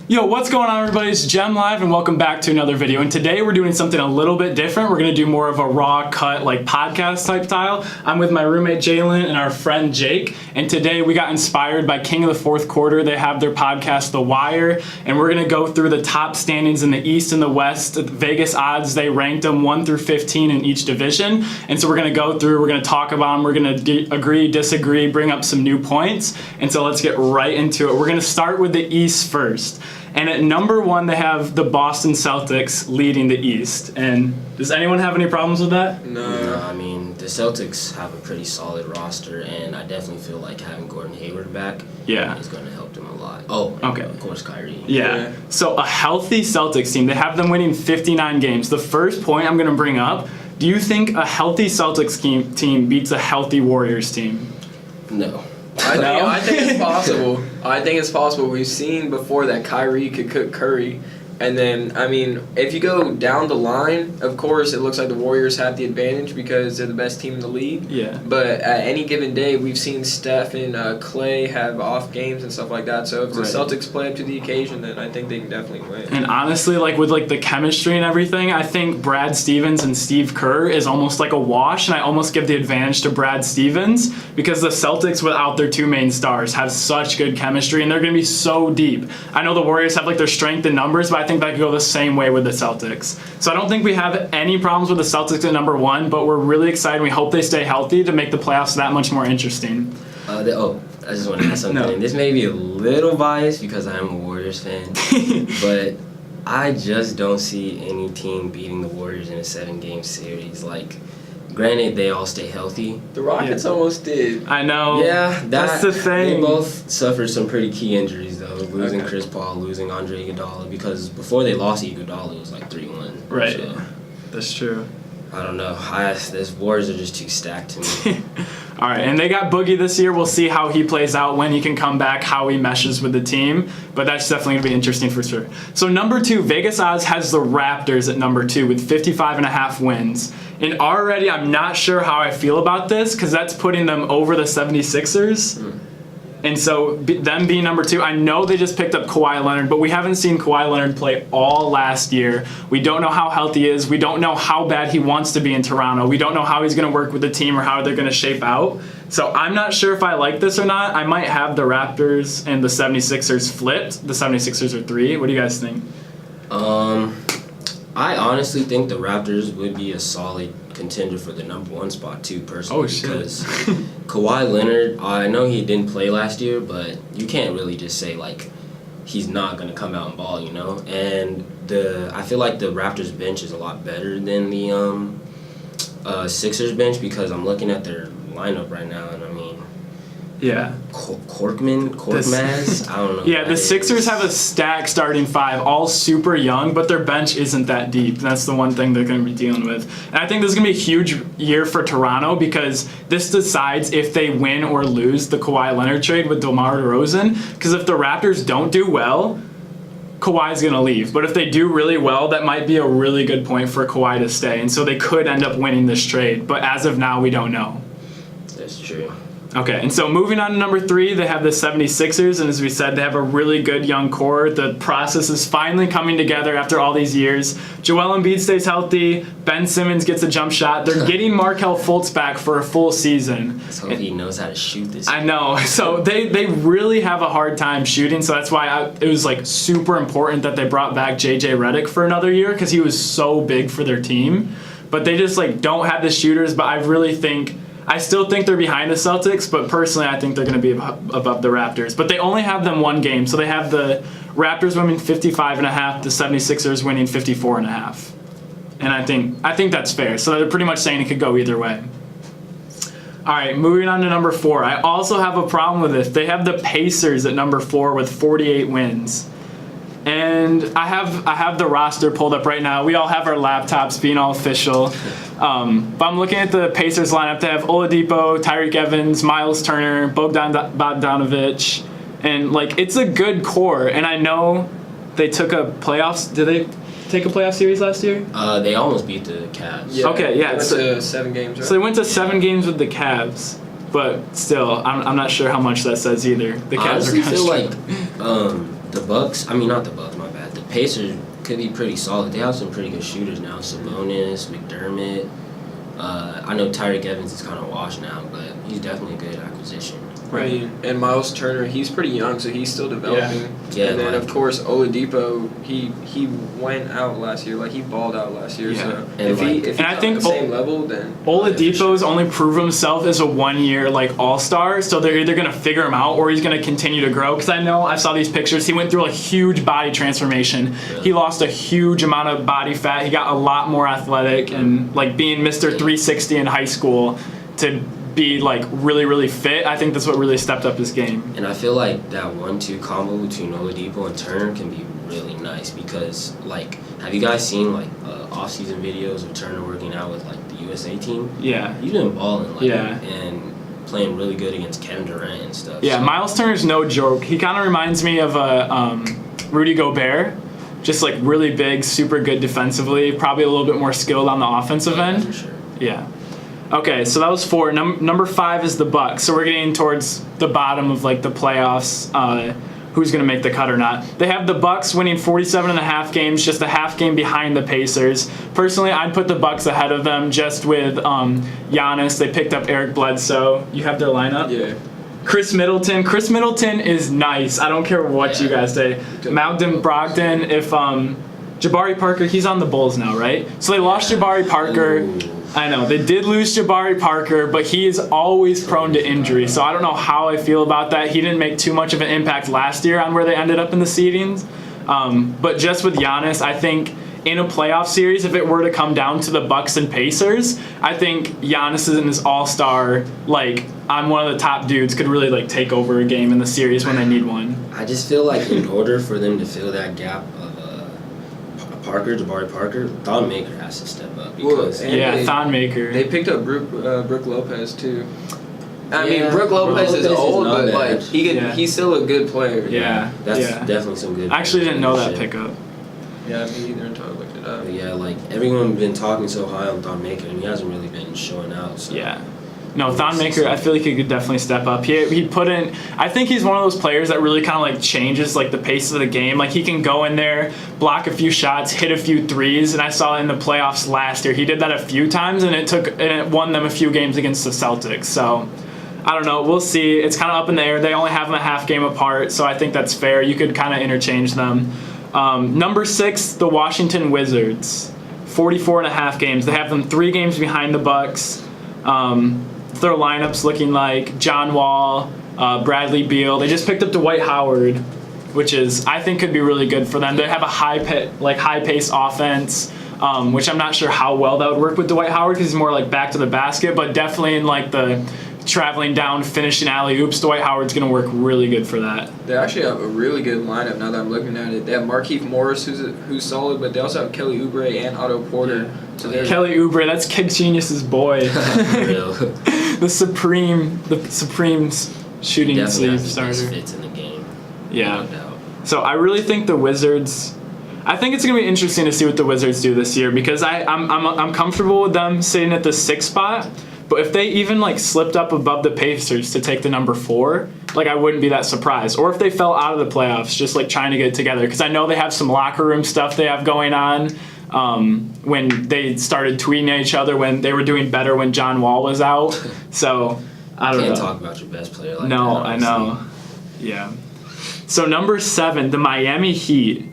Yo, what's going on, everybody? It's Gem Live and welcome back to another video. And today we're doing something a little bit different. We're going to do more of a raw cut, like podcast type style. I'm with my roommate Jalen and our friend Jake. And today we got inspired by King of the Fourth Quarter. They have their podcast, The Wire. And we're going to go through the top standings in the East and the West. The Vegas odds, they ranked them 1 through 15 in each division. And so we're going to go through, we're going to talk about them. We're going to agree, disagree, bring up some new points. And so let's get right into it. We're going to start with the East first. And at number 1, they have the Boston Celtics leading the East. And does anyone have any problems with that? No, I mean, the Celtics have a pretty solid roster, and I definitely feel like having Gordon Hayward back is going to help them a lot. Oh, okay. Of course, Kyrie. Yeah. So a healthy Celtics team, they have them winning 59 games. The first point I'm going to bring up, do you think a healthy Celtics team beats a healthy Warriors team? No. I think it's possible. I think it's possible. We've seen before that Kyrie could cook Curry. And then, I mean, if you go down the line, of course, it looks like the Warriors have the advantage because they're the best team in the league. Yeah. But at any given day, we've seen Steph and Clay have off games and stuff like that. So if the Celtics play up to the occasion, then I think they can definitely win. And honestly, like with like the chemistry and everything, I think Brad Stevens and Steve Kerr is almost like a wash, and I almost give the advantage to Brad Stevens because the Celtics, without their two main stars, have such good chemistry, and they're going to be so deep. I know the Warriors have like their strength in numbers, but I think that could go the same way with the Celtics. So I don't think we have any problems with the Celtics at number 1, but we're really excited. We hope they stay healthy to make the playoffs that much more interesting. I just want to add something. No. This may be a little biased because I'm a Warriors fan, but I just don't see any team beating the Warriors in a 7-game series. Like, granted, they all stay healthy. The Rockets almost did. I know. Yeah, that's the thing. They both suffered some pretty key injuries, though. Losing Chris Paul, losing Andre Iguodala, because before they lost Iguodala, it was like 3-1. Right. So, that's true. I don't know. This Warriors are just too stacked to me. All right, and they got Boogie this year. We'll see how he plays out, when he can come back, how he meshes with the team. But that's definitely going to be interesting for sure. So number 2, Vegas odds has the Raptors at number 2 with 55.5 wins. And already I'm not sure how I feel about this because that's putting them over the 76ers. And so them being number 2, I know they just picked up Kawhi Leonard, but we haven't seen Kawhi Leonard play all last year. We don't know how healthy he is. We don't know how bad he wants to be in Toronto. We don't know how he's going to work with the team or how they're going to shape out. So I'm not sure if I like this or not. I might have the Raptors and the 76ers flipped. The 76ers are 3. What do you guys think? I honestly think the Raptors would be a solid contender for the number 1 spot too, personally. Oh, shit. Because Kawhi Leonard, I know he didn't play last year, but you can't really just say like he's not going to come out and ball, you know? And I feel like the Raptors bench is a lot better than the Sixers bench because I'm looking at their lineup right now, and I mean, yeah. Korkmaz? I don't know. Yeah, the Sixers have a stacked starting 5, all super young, but their bench isn't that deep. That's the one thing they're going to be dealing with. And I think this is going to be a huge year for Toronto because this decides if they win or lose the Kawhi Leonard trade with DeMar DeRozan. Because if the Raptors don't do well, Kawhi's going to leave. But if they do really well, that might be a really good point for Kawhi to stay. And so they could end up winning this trade. But as of now, we don't know. That's true. Okay, and so moving on to number 3, they have the 76ers, and as we said, they have a really good young core. The process is finally coming together after all these years. Joel Embiid stays healthy. Ben Simmons gets a jump shot. They're getting Markelle Fultz back for a full season. Let's hope he knows how to shoot this. I know. So they really have a hard time shooting, so that's why it was like super important that they brought back J.J. Redick for another year because he was so big for their team. But they just like don't have the shooters, but I still think they're behind the Celtics, but personally I think they're going to be above the Raptors. But they only have them one game, so they have the Raptors winning 55.5, the 76ers winning 54.5. And I think that's fair. So they're pretty much saying it could go either way. All right, moving on to number 4. I also have a problem with this. They have the Pacers at number 4 with 48 wins. And I have the roster pulled up right now. We all have our laptops being all official. But I'm looking at the Pacers lineup. They have Oladipo, Tyreek Evans, Miles Turner, Bogdanovic. And, like, it's a good core. And I know they took a playoffs. Did they take a playoff series last year? They almost beat the Cavs. Yeah, okay, yeah. They went to 7 games, right? So they went to 7 games with the Cavs. But still, I'm not sure how much that says either. The Cavs honestly are kind of feel like the Bucks. I mean, not the Bucks. My bad. The Pacers could be pretty solid. They have some pretty good shooters now. Sabonis, McDermott. I know Tyreek Evans is kind of washed now, but he's definitely a good acquisition. I mean, and Miles Turner, he's pretty young, so he's still developing. Yeah, and then, like, of course, Oladipo, he went out last year. Like, he balled out last year. Yeah. So And, if like- he's And I on think the same level, then Oladipo's only proved himself as a 1 year like all-star, so they're either gonna figure him out or he's gonna continue to grow. Because I know I saw these pictures. He went through a huge body transformation. Really? He lost a huge amount of body fat. He got a lot more athletic, and like being Mr. 360 in high school to be like really really fit. I think that's what really stepped up his game. And I feel like that 1-2 combo between Oladipo and Turner can be really nice because, like, have you guys seen like off-season videos of Turner working out with like the USA team? Yeah. He's been balling, like, Yeah. and playing really good against Kevin Durant and stuff. Yeah, so. Miles Turner's no joke. He kind of reminds me of a Rudy Gobert, just like really big, super good defensively, probably a little bit more skilled on the offensive Yeah, end. for sure. Yeah. Okay, so that was 4. Number 5 is the Bucks. So we're getting towards the bottom of like the playoffs. Who's going to make the cut or not? They have the Bucks winning 47.5 games, just a half game behind the Pacers. Personally, I'd put the Bucks ahead of them just with Giannis. They picked up Eric Bledsoe. You have their lineup? yeah. Chris Middleton. Chris Middleton is nice. I don't care what you guys say. Malcolm Brogdon. If Jabari Parker, he's on the Bulls now, right? So they lost Jabari Parker. Ooh. I know they did lose Jabari Parker, but he is always prone to injury. So I don't know how I feel about that. He didn't make too much of an impact last year on where they ended up in the seedings. But just with Giannis, I think in a playoff series, if it were to come down to the Bucks and Pacers, I think Giannis is in his all-star, like, I'm one of the top dudes, could really like take over a game in the series when they need one. I just feel like in order for them to fill that gap of Jabari Parker, Thon Maker has to step up because And Yeah, they- Thon Maker. They picked up Brook Lopez too. I Yeah, mean, Brook Lopez Brook is Lopez is old, not but bad. like Yeah. he's still a good player. Yeah, that's yeah. definitely some good. I actually didn't know that shit. pickup. Yeah, me either until I looked it up. But yeah, like everyone's been talking so high on Thon Maker, and he hasn't really been showing out. So. Yeah. No, Thon Maker, I feel like he could definitely step up. He put in, I think he's one of those players that really kind of like changes like the pace of the game. Like he can go in there, block a few shots, hit a few threes, and I saw in the playoffs last year he did that a few times, and it won them a few games against the Celtics. So I don't know. We'll see. It's kind of up in the air. They only have them a half game apart, so I think that's fair. You could kind of interchange them. Number 6, the Washington Wizards, 44.5 games. They have them 3 games behind the Bucks. Their lineups looking like John Wall, Bradley Beal. They just picked up Dwight Howard, which is I think could be really good for them. They have a high-paced offense, which I'm not sure how well that would work with Dwight Howard because he's more like back to the basket, but definitely in like the traveling down, finishing alley-oops, Dwight Howard's going to work really good for that. They actually have a really good lineup now that I'm looking at it. They have Markieff Morris, who's solid, but they also have Kelly Oubre and Otto Porter. Yeah. So they're Kelly Oubre, that's Kid Genius's boy. For real. the supreme shooting Definitely sleeve has the best starter. fits in the game. Yeah. No doubt. So I really think the Wizards. I think it's gonna be interesting to see what the Wizards do this year because I'm comfortable with them sitting at the 6th spot. But if they even like slipped up above the Pacers to take the number 4, like I wouldn't be that surprised. Or if they fell out of the playoffs, just like trying to get it together, because I know they have some locker room stuff they have going on. When they started tweeting at each other when they were doing better when John Wall was out. So I don't know. Can't talk about your best player like that. No, I honestly. know. Yeah. So number 7, the Miami Heat.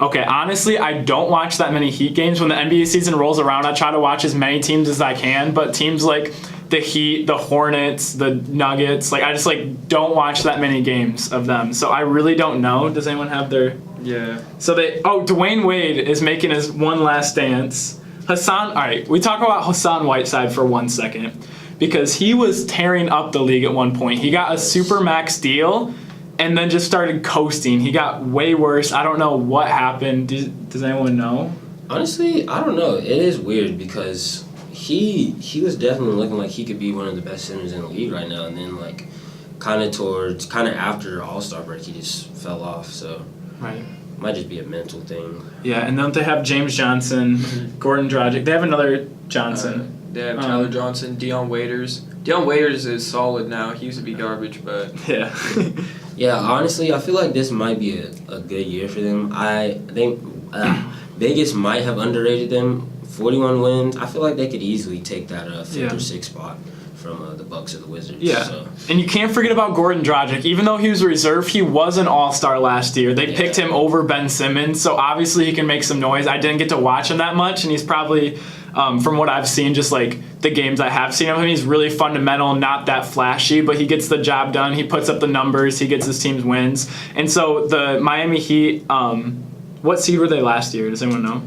Okay, honestly, I don't watch that many Heat games. When the NBA season rolls around, I try to watch as many teams as I can, but teams like the Heat, the Hornets, the Nuggets, like I just like don't watch that many games of them. So I really don't know. Does anyone have their yeah. So Dwayne Wade is making his one last dance. All right, we talk about Hassan Whiteside for 1 second because he was tearing up the league at one point. He got a super max deal and then just started coasting. He got way worse. I don't know what happened. Does anyone know? Honestly, I don't know. It is weird because he was definitely looking like he could be one of the best centers in the league right now, and then like kind of after All-Star break, he just fell off. So Right. might just be a mental thing. Yeah, and then they have James Johnson, Gordon Dragic. They have another Johnson. They have Tyler Johnson, Deion Waiters. Deion Waiters is solid now. He used to be garbage, but Yeah. Yeah, honestly, I feel like this might be a good year for them. I think Vegas might have underrated them. 41 wins. I feel like they could easily take that fifth or sixth spot from the Bucks or the Wizards. Yeah, so. And you can't forget about Goran Dragic. Even though he was a reserve, he was an all-star last year. They picked him over Ben Simmons, so obviously he can make some noise. I didn't get to watch him that much, and he's probably, from what I've seen, just like the games I have seen of him, he's really fundamental, not that flashy, but he gets the job done. He puts up the numbers. He gets his team's wins. And so the Miami Heat, what seed were they last year? Does anyone know?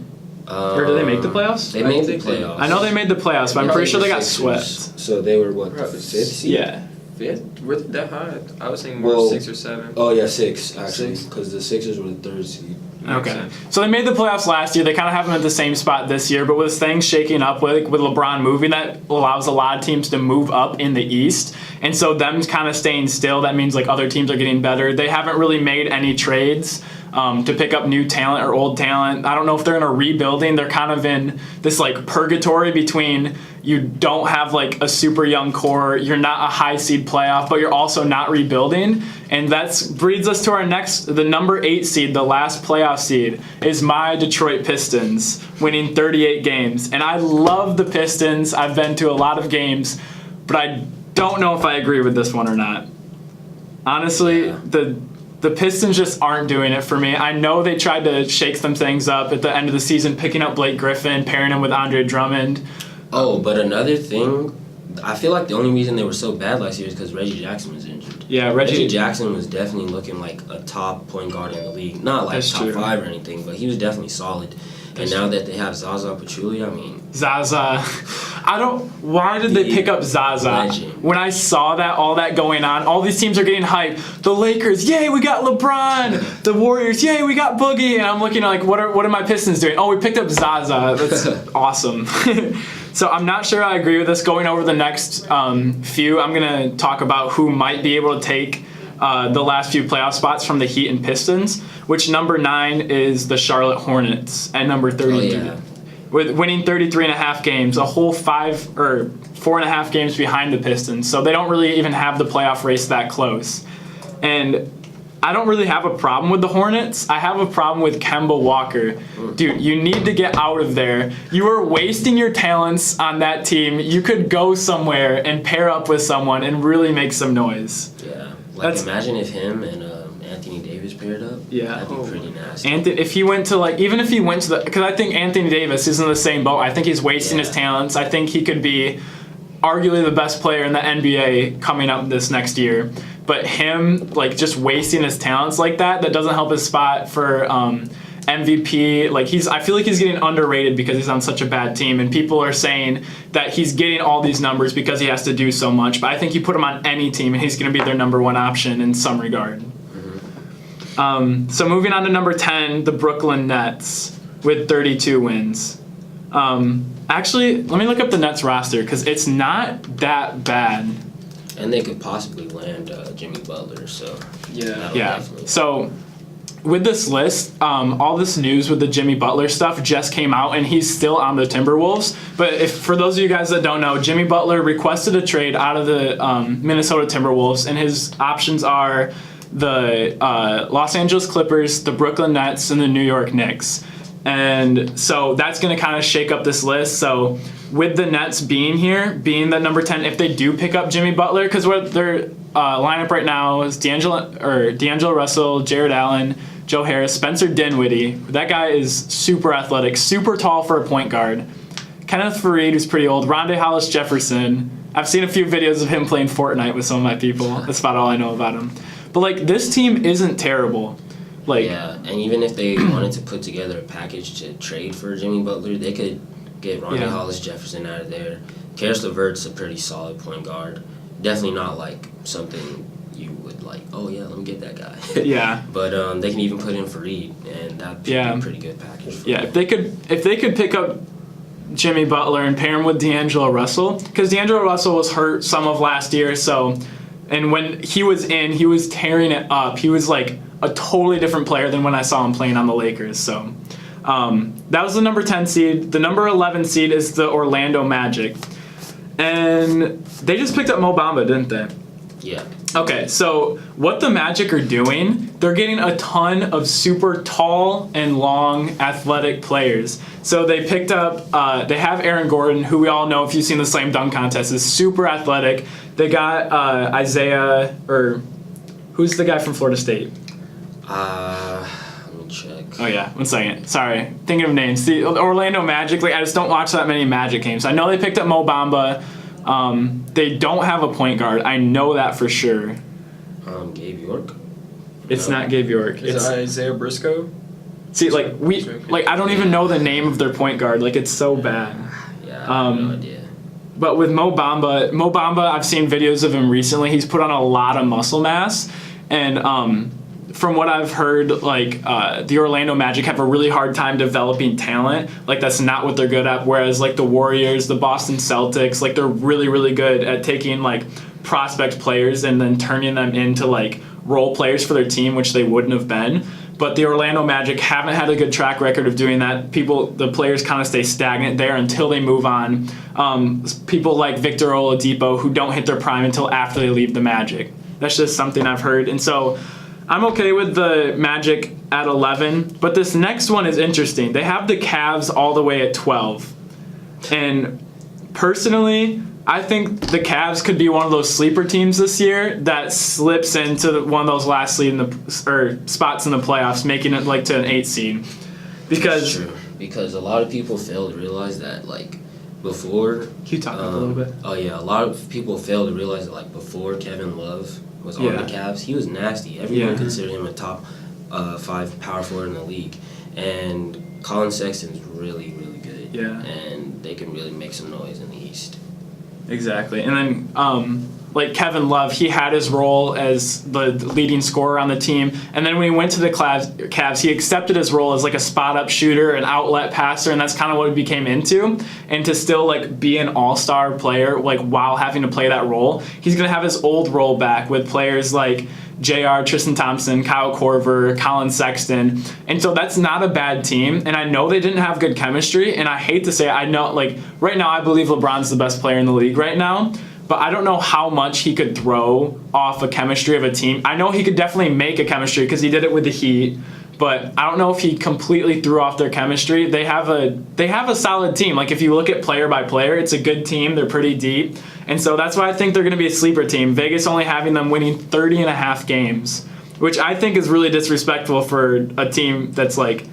Or did they make the playoffs? They made the playoffs. I know they made the playoffs, but I'm pretty sure they got Sixers. swept. So they were what, the fifth seed? Yeah. Fifth? We're that high. I was thinking more 6 or 7. Oh yeah, 6 actually, 6. because the Sixers were the third seed. Okay. So they made the playoffs last year. They kind of have them at the same spot this year, but with things shaking up with LeBron moving, that allows a lot of teams to move up in the East. And so them kind of staying still, that means like other teams are getting better. They haven't really made any trades to pick up new talent or old talent. I don't know if they're in a rebuilding. They're kind of in this like purgatory between you don't have like a super young core, you're not a high seed playoff, but you're also not rebuilding. And that breeds us to our the number 8 seed, the last playoff seed, is my Detroit Pistons, winning 38 games. And I love the Pistons. I've been to a lot of games, but I don't know if I agree with this one or not. Honestly, the Pistons just aren't doing it for me. I know they tried to shake some things up at the end of the season, picking up Blake Griffin, pairing him with Andre Drummond. Oh, but another thing, I feel like the only reason they were so bad last year is because Reggie Jackson was injured. Yeah, Reggie Jackson was definitely looking like a top point guard in the league. Not like top 5 or anything, but he was definitely solid. And now that they have Zaza Pachulia, I mean... Zaza. Why did they pick up Zaza? Legend. When I saw that, all that going on, all these teams are getting hyped. The Lakers, yay, we got LeBron. The Warriors, yay, we got Boogie. And I'm looking like, what are my Pistons doing? Oh, we picked up Zaza. That's awesome. So I'm not sure I agree with this. Going over the next few, I'm going to talk about who might be able to take the last few playoff spots from the Heat and Pistons, which number 9 is the Charlotte Hornets at number 33. Oh, yeah. With winning 33.5 games, a whole 5 or 4.5 games behind the Pistons. So they don't really even have the playoff race that close. And I don't really have a problem with the Hornets. I have a problem with Kemba Walker. Dude, you need to get out of there. You are wasting your talents on that team. You could go somewhere and pair up with someone and really make some noise. Yeah. Like, imagine if him and Anthony Davis paired up. Yeah. That'd be pretty nasty. If he went to because I think Anthony Davis is in the same boat. I think he's wasting his talents. I think he could be arguably the best player in the NBA coming up this next year. But him, like, just wasting his talents like that doesn't help his spot for MVP. Like, I feel like he's getting underrated because he's on such a bad team, and people are saying that he's getting all these numbers because he has to do so much. But I think you put him on any team, and he's going to be their number 1 option in some regard. So moving on to number 10, the Brooklyn Nets with 32 wins. Actually, let me look up the Nets roster because it's not that bad. And they could possibly land Jimmy Butler, so... Yeah. So with this list, all this news with the Jimmy Butler stuff just came out, and he's still on the Timberwolves. But for those of you guys that don't know, Jimmy Butler requested a trade out of the Minnesota Timberwolves, and his options are the Los Angeles Clippers, the Brooklyn Nets, and the New York Knicks. And so that's going to kind of shake up this list. So with the Nets being the number 10, if they do pick up Jimmy Butler, because their lineup right now is D'Angelo Russell, Jared Allen, Joe Harris, Spencer Dinwiddie. That guy is super athletic, super tall for a point guard. Kenneth Faried, who's pretty old. Rondae Hollis-Jefferson. I've seen a few videos of him playing Fortnite with some of my people. That's about all I know about him. But, like, this team isn't terrible. Yeah, and even if they wanted to put together a package to trade for Jimmy Butler, they could get Rondae Hollis-Jefferson out of there. Karis LeVert's a pretty solid point guard. Definitely not, like, something you would like, oh, yeah, let me get that guy. Yeah. But they can even put in Faried, and that'd be a pretty good package for them. If they could pick up Jimmy Butler and pair him with D'Angelo Russell, because D'Angelo Russell was hurt some of last year, and when he was in, he was tearing it up. He was like a totally different player than when I saw him playing on the Lakers. So that was the number 10 seed. The number 11 seed is the Orlando Magic. And they just picked up Mo Bamba, didn't they? Yeah. Okay, so what the Magic are doing, they're getting a ton of super tall and long athletic players. So they picked up, they have Aaron Gordon, who we all know if you've seen the slam dunk contest is super athletic. They got Isaiah, or who's the guy from Florida State? Let me check. Oh yeah, 1 second. Sorry, thinking of names. The Orlando Magic. Like I just don't watch that many Magic games. I know they picked up Mo Bamba. They don't have a point guard. I know that for sure. Gabe York. It's not Gabe York. Is It's it Isaiah Briscoe? see like I don't even know the name of their point guard. Like it's so bad. Yeah, I have no idea. But with Mo Bamba, I've seen videos of him recently. He's put on a lot of muscle mass, and from what I've heard, like the Orlando Magic have a really hard time developing talent. Like that's not what they're good at. Whereas like the Warriors, the Boston Celtics, like they're really really good at taking like prospect players and then turning them into like role players for their team, which they wouldn't have been. But the Orlando Magic haven't had a good track record of doing that. The players kind of stay stagnant there until they move on. People like Victor Oladipo who don't hit their prime until after they leave the Magic. That's just something I've heard. And so I'm okay with the Magic at 11, but this next one is interesting. They have the Cavs all the way at 12. And personally, I think the Cavs could be one of those sleeper teams this year that slips into one of those last spots in the playoffs, making it like to an 8 seed. That's true. Because a lot of people fail to realize that like before. Can you talk up a little bit? Oh yeah, a lot of people fail to realize that like before Kevin Love was on the Cavs, he was nasty. Everyone considered him a top 5 power forward in the league, and Colin Sexton's really really good. Yeah. And they can really make some noise in the East. Exactly. And then, like Kevin Love, he had his role as the leading scorer on the team. And then when he went to the Cavs, he accepted his role as like a spot-up shooter, an outlet passer, and that's kind of what he became into. And to still like be an all-star player, like while having to play that role, he's going to have his old role back with players like JR, Tristan Thompson, Kyle Korver, Colin Sexton. And so that's not a bad team. And I know they didn't have good chemistry. And I hate to say it, I know, like, right now I believe LeBron's the best player in the league right now. But I don't know how much he could throw off a chemistry of a team. I know he could definitely make a chemistry because he did it with the Heat. But I don't know if he completely threw off their chemistry. They have a solid team. Like if you look at player by player, it's a good team. They're pretty deep. And so that's why I think they're going to be a sleeper team. Vegas only having them winning 30.5 games, which I think is really disrespectful for a team that's like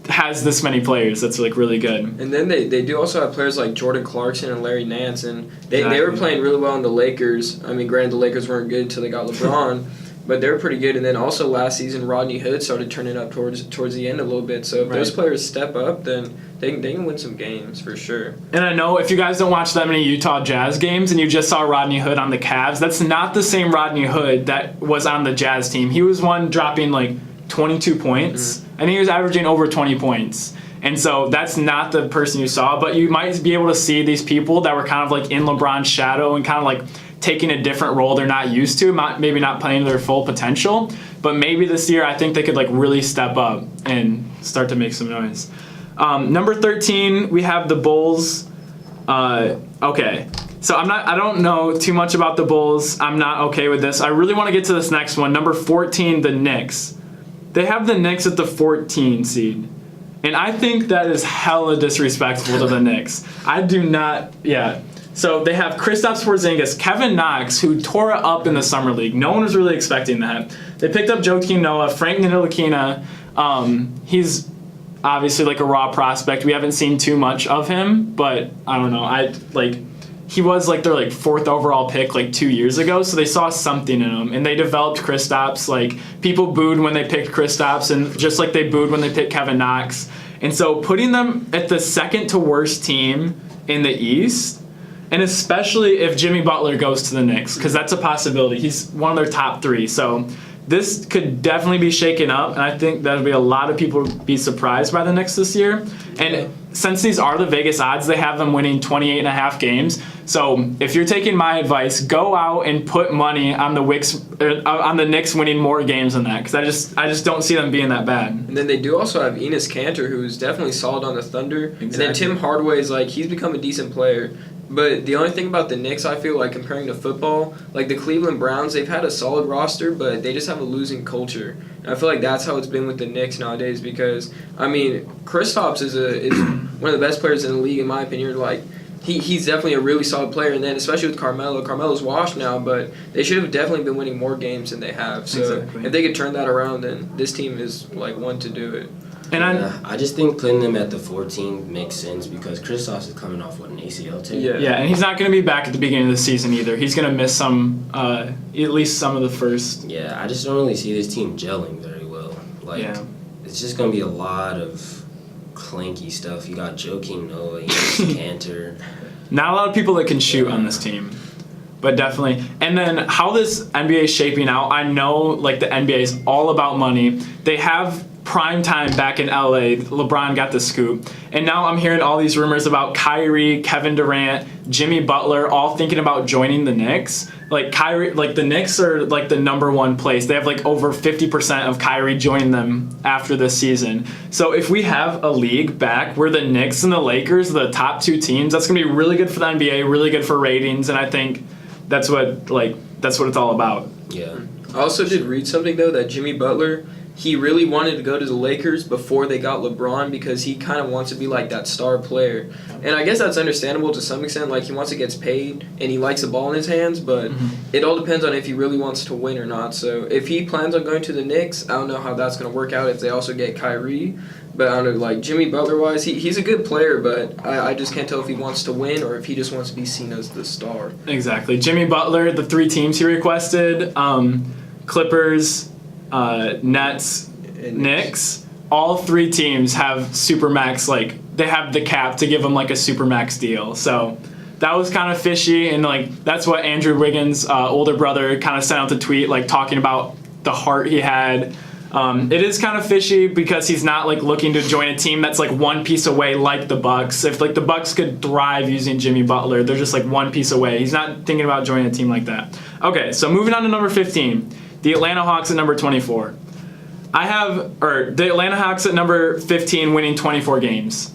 has this many players. That's like really good. And then they do also have players like Jordan Clarkson and Larry Nance, and they were playing really well in the Lakers. I mean, granted, the Lakers weren't good until they got LeBron. But they were pretty good, and then also last season, Rodney Hood started turning up towards the end a little bit. So if those players step up, then they can win some games for sure. And I know if you guys don't watch that many Utah Jazz games and you just saw Rodney Hood on the Cavs, that's not the same Rodney Hood that was on the Jazz team. He was one dropping like 22 points, and he was averaging over 20 points. And so that's not the person you saw, but you might be able to see these people that were kind of like in LeBron's shadow and kind of like taking a different role they're not used to, maybe not playing their full potential, but maybe this year I think they could like really step up and start to make some noise. Number 13, we have the Bulls. Okay, so I don't know too much about the Bulls. I'm not okay with this. I really want to get to this next one. Number 14, the Knicks. They have the Knicks at the 14 seed. And I think that is hella disrespectful to the Knicks. I do not, So they have Kristaps Porzingis, Kevin Knox, who tore it up in the summer league. No one was really expecting that. They picked up Joakim Noah, Frank Ntilikina. He's obviously like a raw prospect. We haven't seen too much of him, but I don't know. He was like their like 4th overall pick like 2 years ago, so they saw something in him, and they developed Kristaps. Like people booed when they picked Kristaps, and just like they booed when they picked Kevin Knox. And so putting them at the second to worst team in the East. And especially if Jimmy Butler goes to the Knicks, because that's a possibility. He's one of their top 3. So this could definitely be shaken up, and I think that'll be a lot of people be surprised by the Knicks this year. And since these are the Vegas odds, they have them winning 28.5 games. So if you're taking my advice, go out and put money on the Knicks winning more games than that, because I just don't see them being that bad. And then they do also have Enes Kanter, who's definitely solid on the Thunder. Exactly. And then Tim Hardaway is he's become a decent player. But the only thing about the Knicks, I feel like comparing to football, like the Cleveland Browns, they've had a solid roster, but they just have a losing culture. And I feel like that's how it's been with the Knicks nowadays because, I mean, Kristaps is one of the best players in the league, in my opinion. Like, he's definitely a really solid player. And then especially with Carmelo. Carmelo's washed now, but they should have definitely been winning more games than they have. So Exactly. if they could turn that around, then this team is, like, one to do it. And I just think putting them at the 14 makes sense because Kristaps is coming off an ACL tear. yeah, and he's not going to be back at the beginning of the season either. He's going to miss some, at least some of the first. Yeah, I just don't really see this team gelling very well. Like, Yeah. it's just gonna be a lot of clanky stuff. You got Joakim Noah, you got Cantor. Not a lot of people that can shoot on this team, but definitely. And then how this NBA is shaping out, I know like the NBA is all about money. They have prime time back in LA. LeBron got the scoop. And now I'm hearing all these rumors about Kyrie, Kevin Durant, Jimmy Butler all thinking about joining the Knicks. Like Kyrie, like the Knicks are like the number one place. They have like over 50% of Kyrie joining them after this season. So if we have a league back where the Knicks and the Lakers are the top two teams, that's gonna be really good for the NBA, really good for ratings, and I think that's what it's all about. Yeah. I also did read something, though, that Jimmy Butler, he really wanted to go to the Lakers before they got LeBron because he kind of wants to be like that star player. And I guess that's understandable to some extent. Like, he wants to get paid and he likes the ball in his hands, but it all depends on if he really wants to win or not. So if he plans on going to the Knicks, I don't know how that's going to work out if they also get Kyrie. But I don't know, like Jimmy Butler-wise, he's a good player, but I just can't tell if he wants to win or if he just wants to be seen as the star. Exactly. Jimmy Butler, the three teams he requested, Clippers, Nets, Knicks, all three teams have supermax, like they have the cap to give him like a supermax deal. So that was kind of fishy, and like that's what Andrew Wiggins' older brother kind of sent out the tweet, like talking about the heart he had. It is kind of fishy because he's not like looking to join a team that's like one piece away, like the Bucks. If like the Bucks could thrive using Jimmy Butler, they're just like one piece away. He's not thinking about joining a team like that. Okay, so moving on to number 15, the Atlanta Hawks at number 24. The Atlanta Hawks at number 15 winning 24 games.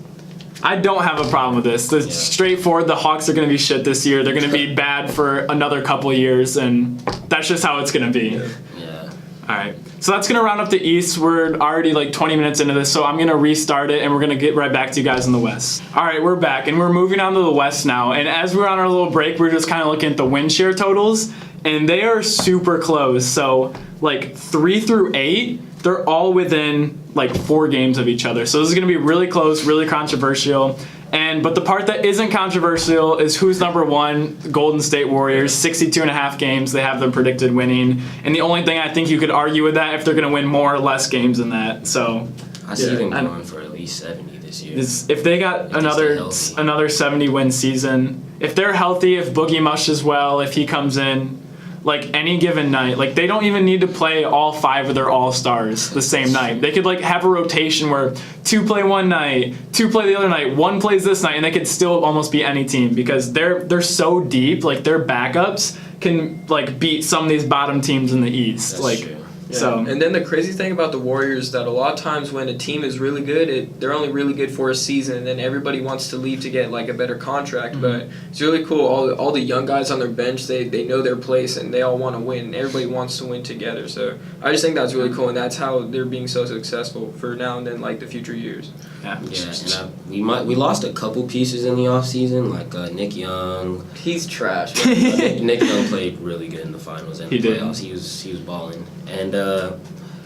I don't have a problem with this. It's straightforward. The Hawks are going to be shit this year. They're going to be bad for another couple of years, and that's just how it's going to be. Yeah. All right. So that's going to round up the East. We're already like 20 minutes into this, so I'm going to restart it, and we're going to get right back to you guys in the West. All right, we're back, and we're moving on to the West now. And as we're on our little break, we're just kind of looking at the win share totals, and they are super close. So like 3 through 8, they're all within like 4 games of each other. So this is going to be really close, really controversial. But the part that isn't controversial is who's number 1, Golden State Warriors, 62.5 games they have them predicted winning. And the only thing I think you could argue with that if they're going to win more or less games than that. So I see them going for at least 70 this year. if they got another 70 win season, if they're healthy, if Boogie mushes well, if he comes in, like any given night, like they don't even need to play all 5 of their all-stars the same night. They could like have a rotation where 2 play one night, 2 play the other night, 1 plays this night, and they could still almost be any team because they're so deep. Like their backups can like beat some of these bottom teams in the East. That's like true. Yeah. So And then the crazy thing about the Warriors is that a lot of times when a team is really good, they're only really good for a season, and then everybody wants to leave to get like a better contract. But it's really cool. All the young guys on their bench, they know their place, and they all want to win. Everybody wants to win together. So I just think that's really cool, and that's how they're being so successful for now and then like the future years. yeah. Yeah, and we lost a couple pieces in the offseason, like Nick Young. He's trash. Nick Young played really good in the finals and He the did. playoffs. He was balling, and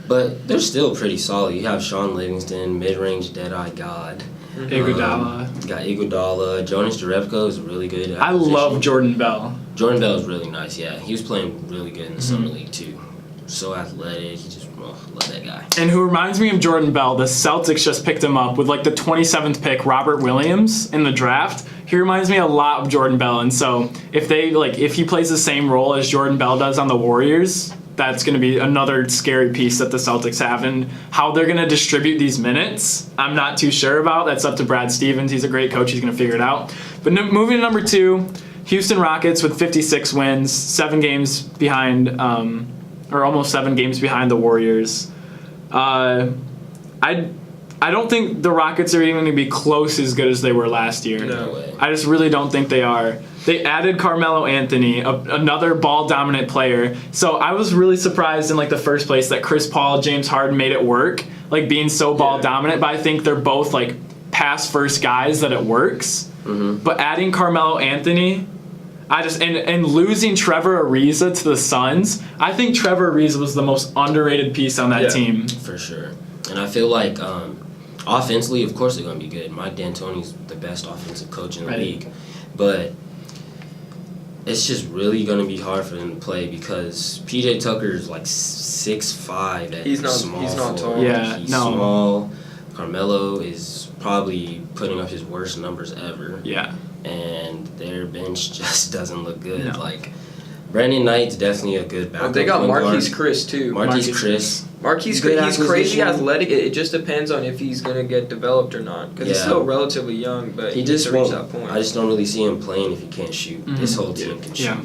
but they're still pretty solid. You have Sean Livingston, mid-range Deadeye God. Iguodala. You got Iguodala. Jonas Jerebko is really good. I love Jordan Bell. Jordan Bell is really nice. Yeah, he was playing really good in the summer league too. So athletic. He just love that guy. And who reminds me of Jordan Bell, the Celtics just picked him up with like the 27th pick, Robert Williams, in the draft. He reminds me a lot of Jordan Bell, and so if he plays the same role as Jordan Bell does on the Warriors, that's going to be another scary piece that the Celtics have. And how they're going to distribute these minutes, I'm not too sure about. That's up to Brad Stevens. He's a great coach. He's going to figure it out. But moving to number 2, Houston Rockets with 56 wins, 7 games behind, or almost 7 games behind the Warriors. I I don't think the Rockets are even going to be close as good as they were last year. No way. I just really don't think they are. They added Carmelo Anthony, another ball-dominant player. So I was really surprised in like the first place that Chris Paul, James Harden made it work, like being so ball-dominant. But I think they're both like pass-first guys that it works. Mm-hmm. But adding Carmelo Anthony, and losing Trevor Ariza to the Suns, I think Trevor Ariza was the most underrated piece on that team. For sure. And I feel like offensively, of course, they're going to be good. Mike D'Antoni's the best offensive coach in the league. But it's just really going to be hard for them to play because P.J. Tucker is like 6'5" at He's not small. tall. Yeah, He's no. small. Carmelo is probably putting up his worst numbers ever. Yeah. And their bench just doesn't look good. No. Like, Brandon Knight's definitely a good backup. They got point guard. Marquise Chris too. Marquise Chris. Marquise Good Chris, he's crazy acquisition. athletic. It just depends on if he's gonna get developed or not. Because he's Yeah. still relatively young, but He needs just to reach won't. that point. I just don't really see him playing if he can't shoot. Mhm. This whole team can shoot. Yeah.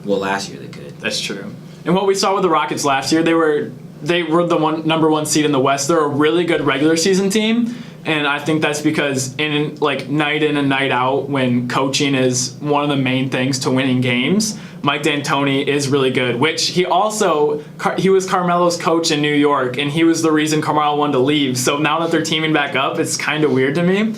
Well, last year they could. That's true. And what we saw with the Rockets last year, they were the number one seed in the West. They're a really good regular season team, and I think that's because night in and night out, when coaching is one of the main things to winning games, Mike D'Antoni is really good. Which he was Carmelo's coach in New York, and he was the reason Carmelo wanted to leave. So now that they're teaming back up, it's kind of weird to me.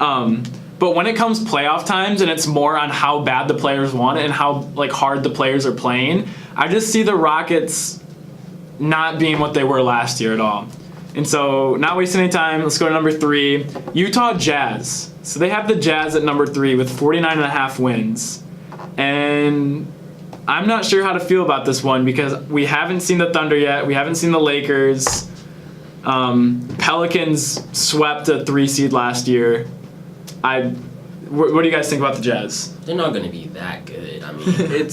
But when it comes playoff times and it's more on how bad the players want it and how hard the players are playing, I just see the Rockets not being what they were last year at all. And so, not wasting any time, let's go to number 3, Utah Jazz. So they have the Jazz at number 3 with 49.5 wins. And I'm not sure how to feel about this one because we haven't seen the Thunder yet. We haven't seen the Lakers. Pelicans swept a 3 seed last year. What do you guys think about the Jazz? They're not going to be that good. I mean,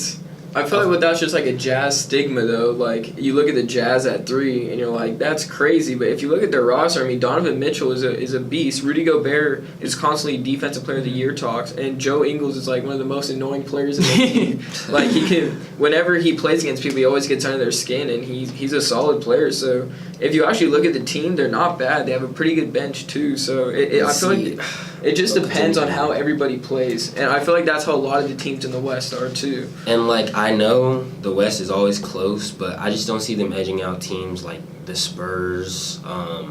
I feel like that's just like a Jazz stigma though. Like you look at the Jazz at 3 and you're like, that's crazy. But if you look at their roster, I mean, Donovan Mitchell is a beast. Rudy Gobert is constantly Defensive Player of the Year talks, and Joe Ingles is like one of the most annoying players in the league. Like he can, whenever he plays against people, he always gets under their skin, and he's a solid player. So if you actually look at the team, they're not bad. They have a pretty good bench too. So I feel like it just depends on how everybody plays, and I feel like that's how a lot of the teams in the West are too. and I know the West is always close, but I just don't see them edging out teams like the Spurs. I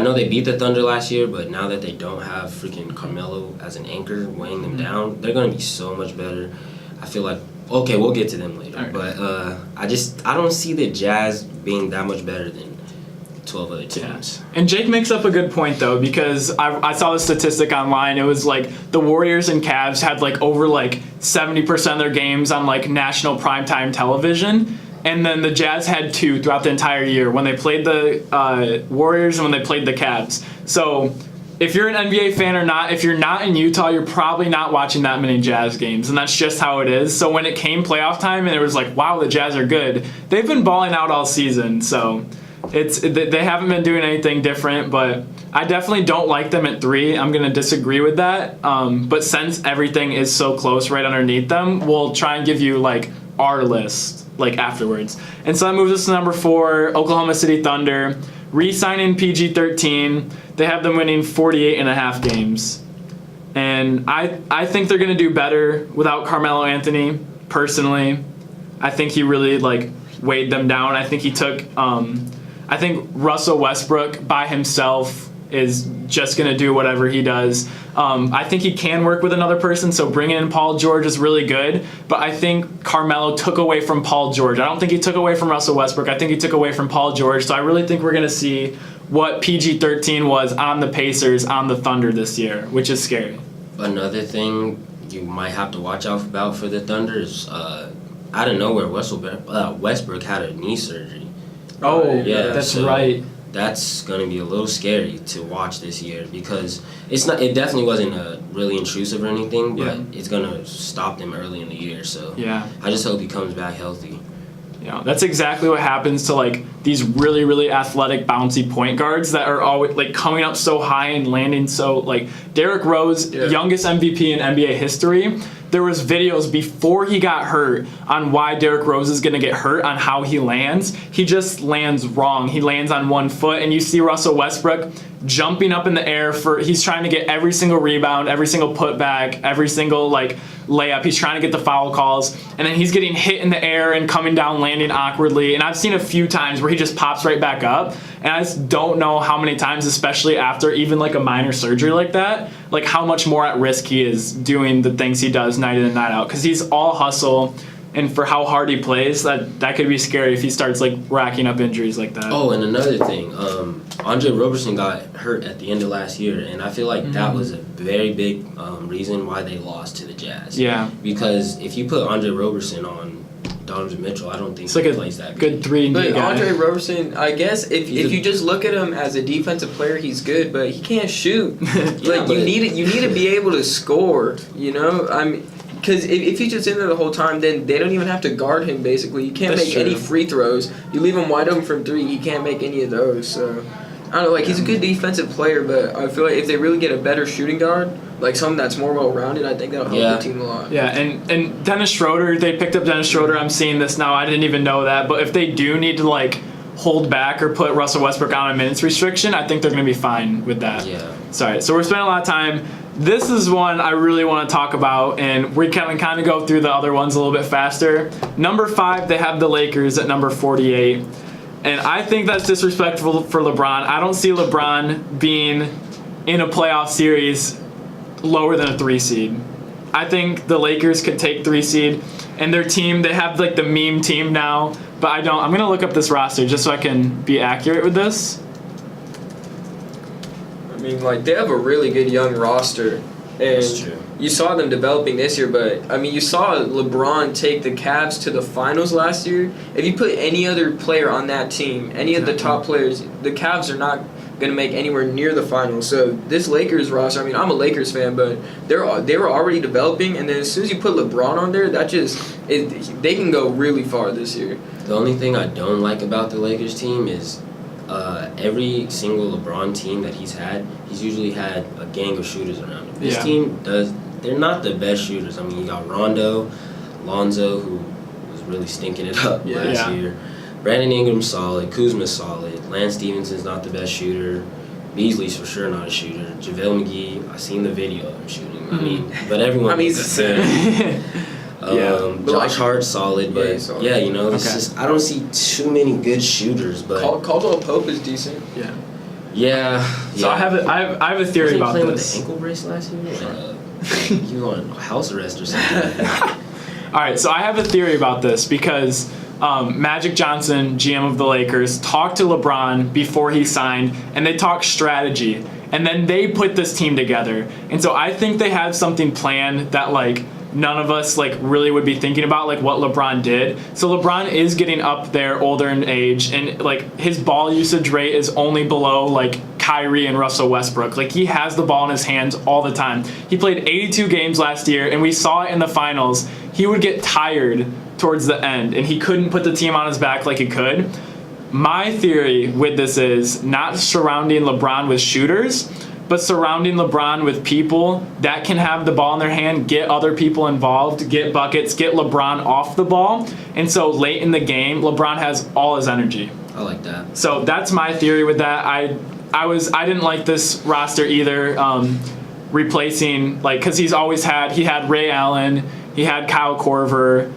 know they beat the Thunder last year, but now that they don't have freaking Carmelo as an anchor weighing them down, they're going to be so much better. I feel like, okay, we'll get to them later, Right. but I don't see the Jazz being that much better than 12 other teams. And Jake makes up a good point though, because I saw the statistic online. It was the Warriors and Cavs had over 70% of their games on national primetime television, and then the Jazz had 2 throughout the entire year when they played the Warriors and when they played the Cavs. So if you're an NBA fan or not, if you're not in Utah, you're probably not watching that many Jazz games, and that's just how it is. So when it came playoff time and it was wow, the Jazz are good, they've been balling out all season. So they haven't been doing anything different, but I definitely don't like them at 3. I'm going to disagree with that. But since everything is so close right underneath them, we'll try and give you our list afterwards. And so that moves us to number 4, Oklahoma City Thunder, re-signing PG-13. They have them winning 48.5 games. And I think they're going to do better without Carmelo Anthony, personally. I think he really weighed them down. I think he took I think Russell Westbrook by himself is just going to do whatever he does. I think he can work with another person, so bringing in Paul George is really good. But I think Carmelo took away from Paul George. I don't think he took away from Russell Westbrook. I think he took away from Paul George. So I really think we're going to see what PG-13 was on the Pacers, on the Thunder this year, which is scary. Another thing you might have to watch out about for the Thunder is out of nowhere, Westbrook had a knee surgery. Oh, Yeah, that's so right. That's going to be a little scary to watch this year because it definitely wasn't really intrusive or anything, but it's going to stop them early in the year. So Yeah. I just hope he comes back healthy. Yeah, that's exactly what happens to these really, really athletic, bouncy point guards that are always coming up so high and landing so Derrick Rose, youngest MVP in NBA history. there was videos before he got hurt on why Derrick Rose is going to get hurt on how he lands. He just lands wrong. He lands on one foot, and you see Russell Westbrook jumping up in the air he's trying to get every single rebound, every single putback, every single layup. He's trying to get the foul calls, and then he's getting hit in the air and coming down, landing awkwardly. And I've seen a few times where he just pops right back up, and I just don't know how many times, especially after even a minor surgery like that, how much more at risk he is doing the things he does night in and night out, because he's all hustle. And for how hard he plays, that could be scary if he starts racking up injuries like that. Oh, and another thing, Andre Roberson got hurt at the end of last year, and I feel like that was a very big reason why they lost to the Jazz. Yeah. Because if you put Andre Roberson on Donovan Mitchell, I don't think he plays that good 3-and-D But guy. Andre Roberson, I guess if you just look at him as a defensive player, he's good, but he can't shoot. You need to be able to score. Because if he's just in there the whole time, then they don't even have to guard him, basically. You can't make any free throws. You leave him wide open from 3, he can't make any of those. So, I don't know, he's a good defensive player, but I feel like if they really get a better shooting guard, someone that's more well-rounded, I think that'll help the team a lot. Yeah, and Dennis Schroeder, they picked up Dennis Schroeder. I'm seeing this now. I didn't even know that. But if they do need to, hold back or put Russell Westbrook on a minutes restriction, I think they're going to be fine with that. Yeah. Sorry. So we're spending a lot of time. This is one I really want to talk about, and we can kind of go through the other ones a little bit faster. Number 5, they have the Lakers at number 48. And I think that's disrespectful for LeBron. I don't see LeBron being in a playoff series lower than a 3 seed. I think the Lakers could take 3 seed, and their team, they have the meme team now, but I don't. I'm going to look up this roster just so I can be accurate with this. They have a really good young roster, and That's true. you saw them developing this year, but, you saw LeBron take the Cavs to the finals last year. If you put any other player on that team, any of the top players, the Cavs are not going to make anywhere near the finals. So this Lakers roster, I'm a Lakers fan, but they were already developing, and then as soon as you put LeBron on there, they can go really far this year. The only thing I don't like about the Lakers team is every single LeBron team that he's usually had a gang of shooters around him. This team they're not the best shooters. You got Rondo, Lonzo, who was really stinking it up last year. Brandon Ingram's solid, Kuzma's solid, Lance Stevenson's not the best shooter, Beasley's for sure not a shooter, JaVale McGee, I seen the video of him shooting. But everyone he's the same. Josh Hart's solid, but he's solid. it's just I don't see too many good shooters. But Caldwell Pope is decent. Yeah. So I have a theory about playing this. with the ankle brace last year? He was on house arrest or something. All right, so I have a theory about this because Magic Johnson, GM of the Lakers, talked to LeBron before he signed, and they talked strategy, and then they put this team together. And so I think they have something planned that none of us really would be thinking about what LeBron did. So LeBron is getting up there, older in age, and his ball usage rate is only below Kyrie and Russell Westbrook. He has the ball in his hands all the time. He played 82 games last year, and we saw it in the finals. He would get tired towards the end, and he couldn't put the team on his back like he could. My theory with this is not surrounding LeBron with shooters, but surrounding LeBron with people that can have the ball in their hand, get other people involved, get buckets, get LeBron off the ball. And so late in the game, LeBron has all his energy. I like that. So that's my theory with that. I didn't like this roster either, replacing because he had Ray Allen, he had Kyle Korver,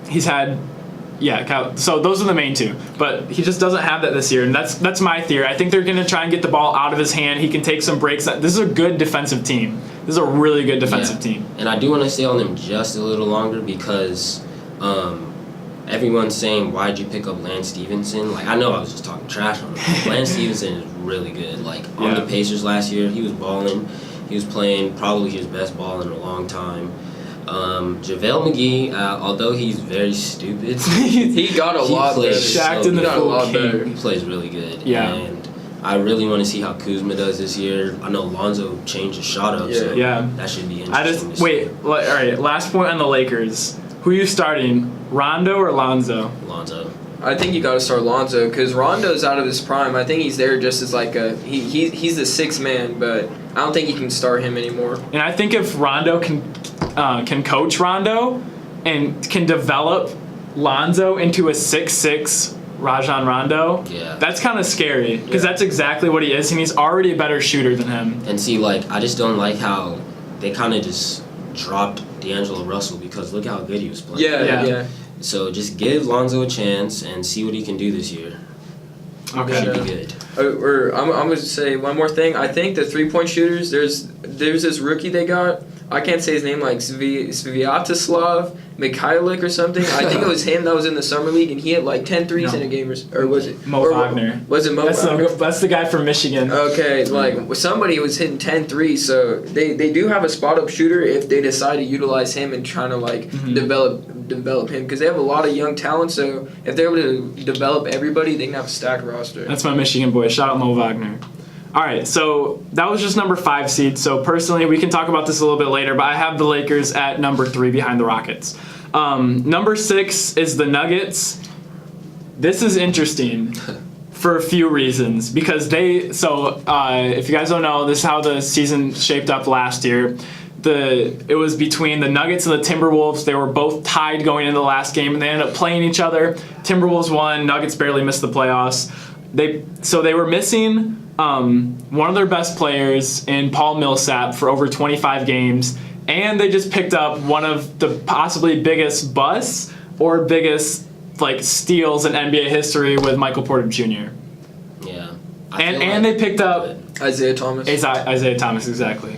he's had. So those are the main 2. But he just doesn't have that this year, and that's my theory. I think they're going to try and get the ball out of his hand. He can take some breaks. This is a good defensive team. This is a really good defensive team. And I do want to stay on them just a little longer because everyone's saying, why'd you pick up Lance Stevenson? I know I was just talking trash on him. Lance Stevenson is really good. On the Pacers last year, he was balling. He was playing probably his best ball in a long time. JaVale McGee, although he's very stupid, he got a lot better. Shacked in the full king. He plays really good. Yeah. And I really want to see how Kuzma does this year. I know Lonzo changed his shot up, so that should be interesting. All right, last point on the Lakers. Who are you starting, Rondo or Lonzo? Lonzo. I think you got to start Lonzo because Rondo's out of his prime. I think he's there just as he's the 6th man, but I don't think you can start him anymore. And I think if Rondo can can coach Rondo and can develop Lonzo into a 6'6" Rajon Rondo, Yeah. that's kind of scary because that's exactly what he is, and he's already a better shooter than him. And see, like, I just don't like how they kind of just dropped D'Angelo Russell because look how good he was playing. Yeah. So just give Lonzo a chance and see what he can do this year. Okay. Should be good. I'm gonna say one more thing. I think the 3-point shooters. There's this rookie they got. I can't say his name, like Sviatoslav Mikhailik or something. I think it was him that was in the summer league, and he had like 10 threes in a game, or was it Mo Wagner? Was it Mo Wagner? That's the guy from Michigan. Okay, like somebody was hitting 10 threes, so they do have a spot up shooter if they decide to utilize him and trying to like develop him, because they have a lot of young talent. So if they're able to develop everybody, they can have a stacked roster. That's my Michigan boy. Shout out Mo Wagner. All right, so that was just number 5 seed. So personally, we can talk about this a little bit later, but I have the Lakers at number 3 behind the Rockets. Number 6 is the Nuggets. This is interesting for a few reasons because if you guys don't know, this is how the season shaped up last year. It was between the Nuggets and the Timberwolves. They were both tied going into the last game, and they ended up playing each other. Timberwolves won. Nuggets barely missed the playoffs. They were missing one of their best players in Paul Millsap for over 25 games, and they just picked up one of the possibly biggest busts or biggest steals in NBA history with Michael Porter Jr. Yeah. And they picked up Isaiah Thomas. Isaiah Thomas, exactly.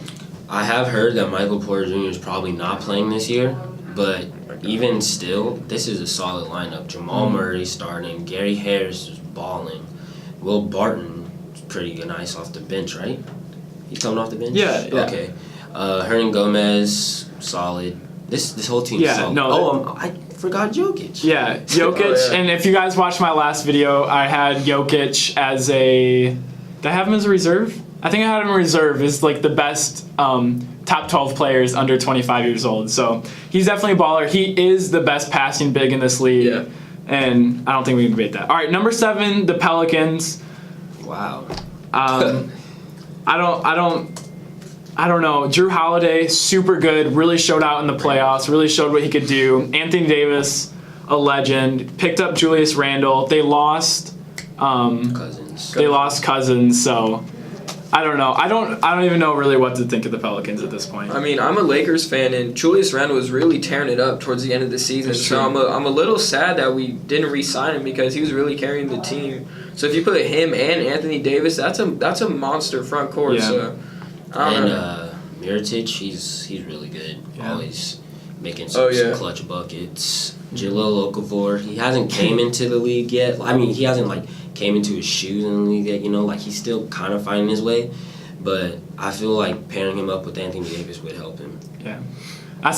I have heard that Michael Porter Jr. is probably not playing this year, but even still, this is a solid lineup. Jamal Murray starting, Gary Harris is balling, Will Barton is pretty good, nice off the bench, right? He's coming off the bench? Yeah. Okay. Hernan Gomez, solid. This whole team is solid. I forgot Jokic. Yeah, Jokic. And if you guys watched my last video, I had Jokic as a... Did I have him as a reserve? I think I had him in reserve as the best top 12 players under 25 years old. So he's definitely a baller. He is the best passing big in this league. Yeah. And I don't think we can debate that. All right, number 7, the Pelicans. Wow. I don't know. Drew Holiday, super good. Really showed out in the playoffs. Really showed what he could do. Anthony Davis, a legend. Picked up Julius Randle. They lost Cousins. They lost Cousins, so I don't know. I don't even know really what to think of the Pelicans at this point. I mean, I'm a Lakers fan, and Julius Randle was really tearing it up towards the end of the season. That's So true. I'm a little sad that we didn't re-sign him because he was really carrying the team. So if you put him and Anthony Davis, that's a monster front court. Yeah. So I don't know. Mirotic, he's really good. Yeah. Always making some clutch buckets. Jahlil Okafor, he hasn't came into the league yet. I mean, he hasn't came into his shoes in the league yet. He's still kind of finding his way. But I feel like pairing him up with Anthony Davis would help him. Yeah. I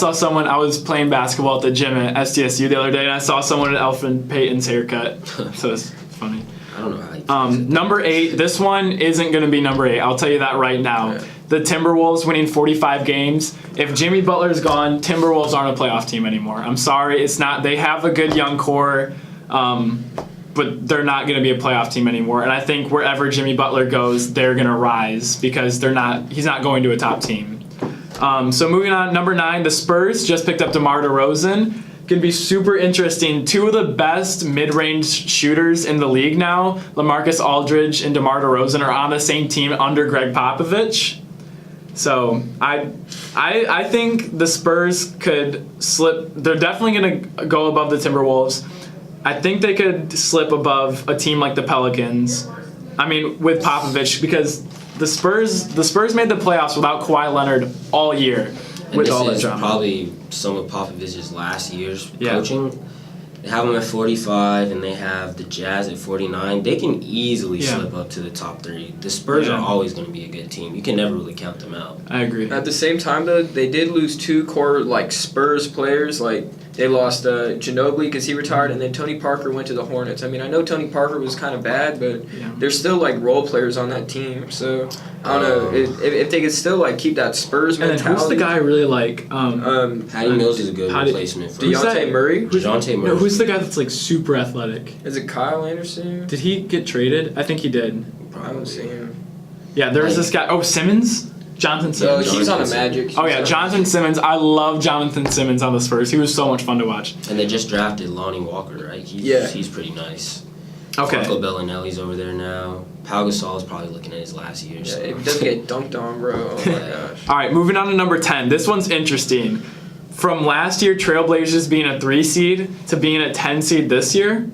was playing basketball at the gym at SDSU the other day, and I saw someone at Elfin Payton's haircut. So it's funny. I don't know how you Number 8, this one isn't going to be number 8. I'll tell you that right now. Yeah. The Timberwolves winning 45 games. If Jimmy Butler's gone, Timberwolves aren't a playoff team anymore. I'm sorry, it's not. They have a good young core, but they're not going to be a playoff team anymore. And I think wherever Jimmy Butler goes, they're going to rise because he's not going to a top team. So moving on, number 9, the Spurs just picked up DeMar DeRozan. Going to be super interesting. 2 of the best mid-range shooters in the league now, LaMarcus Aldridge and DeMar DeRozan, are on the same team under Greg Popovich. So I think the Spurs could slip. They're definitely going to go above the Timberwolves. I think they could slip above a team like the Pelicans. I mean, with Popovich, because the Spurs made the playoffs without Kawhi Leonard all year. And with this all that is drama. probably some of Popovich's last year's Yeah. coaching. They have them at 45, and they have the Jazz at 49. They can easily slip up to the top 3. The Spurs are always going to be a good team. You can never really count them out. I agree. At the same time, though, they did lose 2 core Spurs players. They lost Ginobili because he retired, and then Tony Parker went to the Hornets. I mean, I know Tony Parker was kind of bad, but there's still role players on that team. So I don't know if they could still keep that Spurs And then mentality. who's the guy I really like? Patty Mills is a good replacement for Dejounte Murray? DeJounte Murray. No, who's the guy that's super athletic? Is it Kyle Anderson? Did he get traded? I think he did. I don't see him. Yeah, there was this guy. Oh, Simmons? Jonathan So Simmons. he's on a Jonathan Magic. Oh yeah, Jonathan Simmons. I love Jonathan Simmons on the Spurs. He was so much fun to watch. And they just drafted Lonnie Walker, right? He's pretty nice. Okay. Franco Bellinelli's over there now. Pau Gasol's probably looking at his last year. Yeah, So. if he doesn't get dunked on, bro. Oh my gosh. All right, moving on to number 10. This one's interesting. From last year, Trailblazers being a 3 seed to being a 10 seed this year,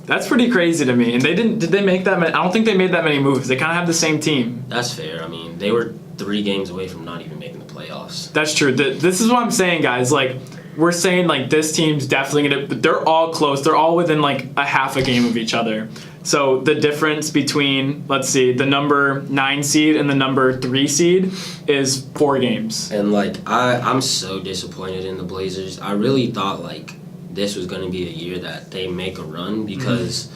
that's pretty crazy to me. And did they make that many? I don't think they made that many moves. They kind of have the same team. That's fair. I mean, they were 3 games away from not even making the playoffs. That's true. This is what I'm saying, guys. Like, we're saying, like, this team's definitely going to... But they're all close. They're all within, like, a half a game of each other. So the difference between, let's see, the number 9 seed and the number 3 seed is 4 games. And, like, I'm so disappointed in the Blazers. I really thought, like, this was going to be a year that they make a run because